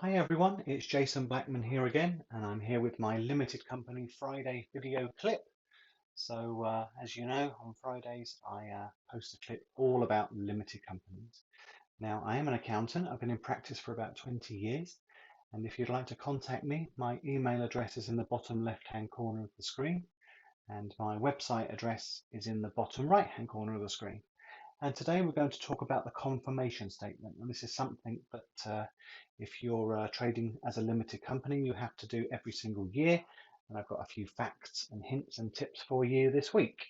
Hi everyone, it's Jason Blackman here again, and I'm here with my limited company Friday video clip. As you know, on Fridays I post a clip all about limited companies. Now, I am an accountant. I've been in practice for about 20 years, and if you'd like to contact me, my email address is in the bottom left-hand corner of the screen, and my website address is in the bottom right-hand corner of the screen. And today we're going to talk about the confirmation statement. And this is something that if you're trading as a limited company, you have to do every single year. And I've got a few facts and hints and tips for you this week.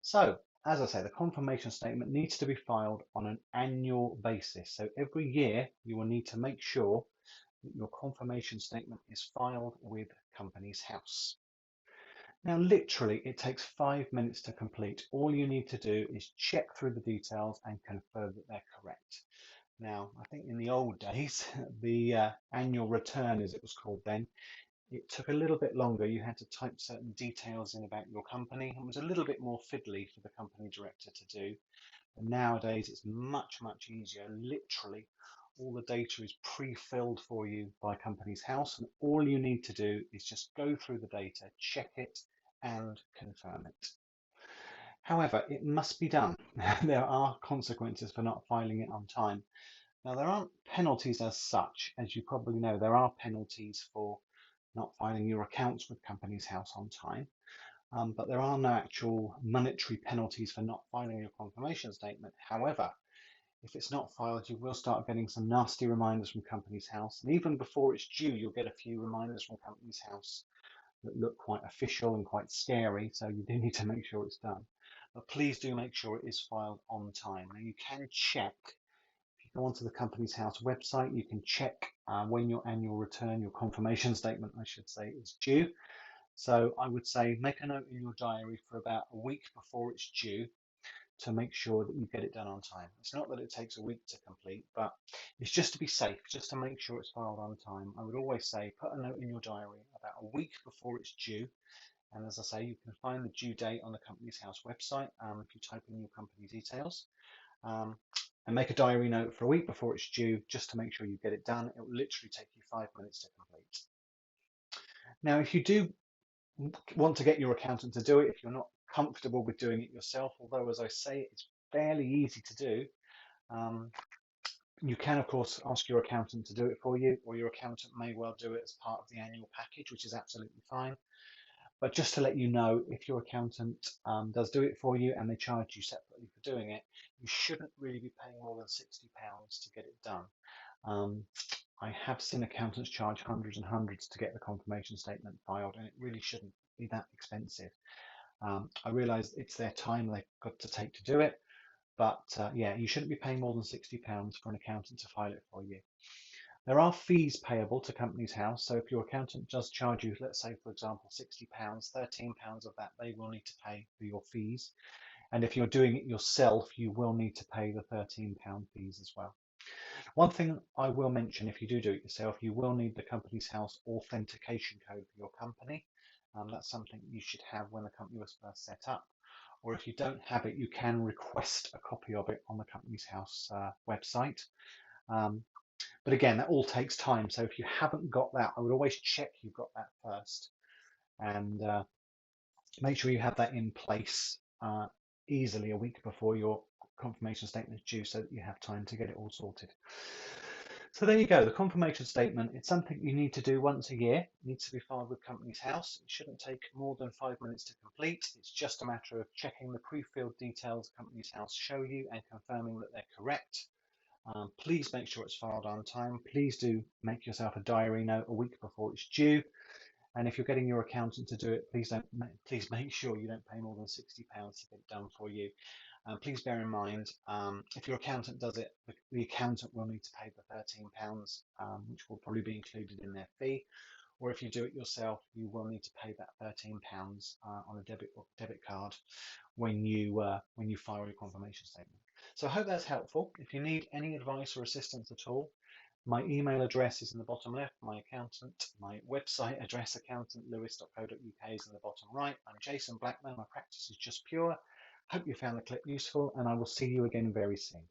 So, as I say, the confirmation statement needs to be filed on an annual basis. So every year you will need to make sure that your confirmation statement is filed with Companies House. Now, literally, it takes 5 minutes to complete. All you need to do is check through the details and confirm that they're correct. Now, I think in the old days, the annual return, as it was called then, it took a little bit longer. You had to type certain details in about your company and it was a little bit more fiddly for the company director to do. But nowadays, it's much, much easier. Literally, all the data is pre-filled for you by Companies House, and all you need to do is just go through the data, check it, and confirm it. However, it must be done. There are consequences for not filing it on time. Now, there aren't penalties as such. As you probably know, there are penalties for not filing your accounts with Companies House on time. But there are no actual monetary penalties for not filing your confirmation statement. However, if it's not filed, you will start getting some nasty reminders from Companies House. And even before it's due, you'll get a few reminders from Companies House that look quite official and quite scary. So you do need to make sure it's done. But please do make sure it is filed on time. Now you can check, if you go onto the Companies House website, you can check when your annual return, your confirmation statement, I should say, is due. So I would say make a note in your diary for about a week before it's due to make sure that you get it done on time. It's not that it takes a week to complete, but it's just to be safe, just to make sure it's filed on time. I would always say put a note in your diary about a week before it's due. And as I say, you can find the due date on the Companies House website if you type in your company details. And make a diary note for a week before it's due just to make sure you get it done. It will literally take you 5 minutes to complete. Now, if you do want to get your accountant to do it, if you're not comfortable with doing it yourself, although as I say, it's fairly easy to do, you can of course ask your accountant to do it for you, or your accountant may well do it as part of the annual package, which is absolutely fine. But just to let you know, if your accountant does do it for you and they charge you separately for doing it, you shouldn't really be paying more than £60 to get it done. I have seen accountants charge hundreds and hundreds to get the confirmation statement filed, and it really shouldn't be that expensive. I realise it's their time they've got to take to do it, but yeah, you shouldn't be paying more than £60 for an accountant to file it for you. There are fees payable to Companies House, so if your accountant does charge you, let's say for example £60, £13 of that they will need to pay for your fees. And if you're doing it yourself, you will need to pay the £13 fees as well. One thing I will mention, if you do it yourself, you will need the Companies House authentication code for your company. That's something you should have when the company was first set up. Or if you don't have it, you can request a copy of it on the Companies House website. But again, that all takes time. So if you haven't got that, I would always check you've got that first and make sure you have that in place easily a week before your confirmation statement is due so that you have time to get it all sorted. So there you go, the confirmation statement. It's something you need to do once a year. It needs to be filed with Companies House. It shouldn't take more than 5 minutes to complete. It's just a matter of checking the pre-filled details Companies House show you and confirming that they're correct. Please make sure it's filed on time. Please do make yourself a diary note a week before it's due. And if you're getting your accountant to do it, please make sure you don't pay more than £60 to get it done for you. Please bear in mind, if your accountant does it, the accountant will need to pay the £13, which will probably be included in their fee. Or if you do it yourself, you will need to pay that £13 on a debit card when you file your confirmation statement. So I hope that's helpful. If you need any advice or assistance at all, my email address is in the bottom left, my website address, accountantlewis.co.uk, is in the bottom right. I'm Jason Blackman, my practice is just pure. Hope you found the clip useful, and I will see you again very soon.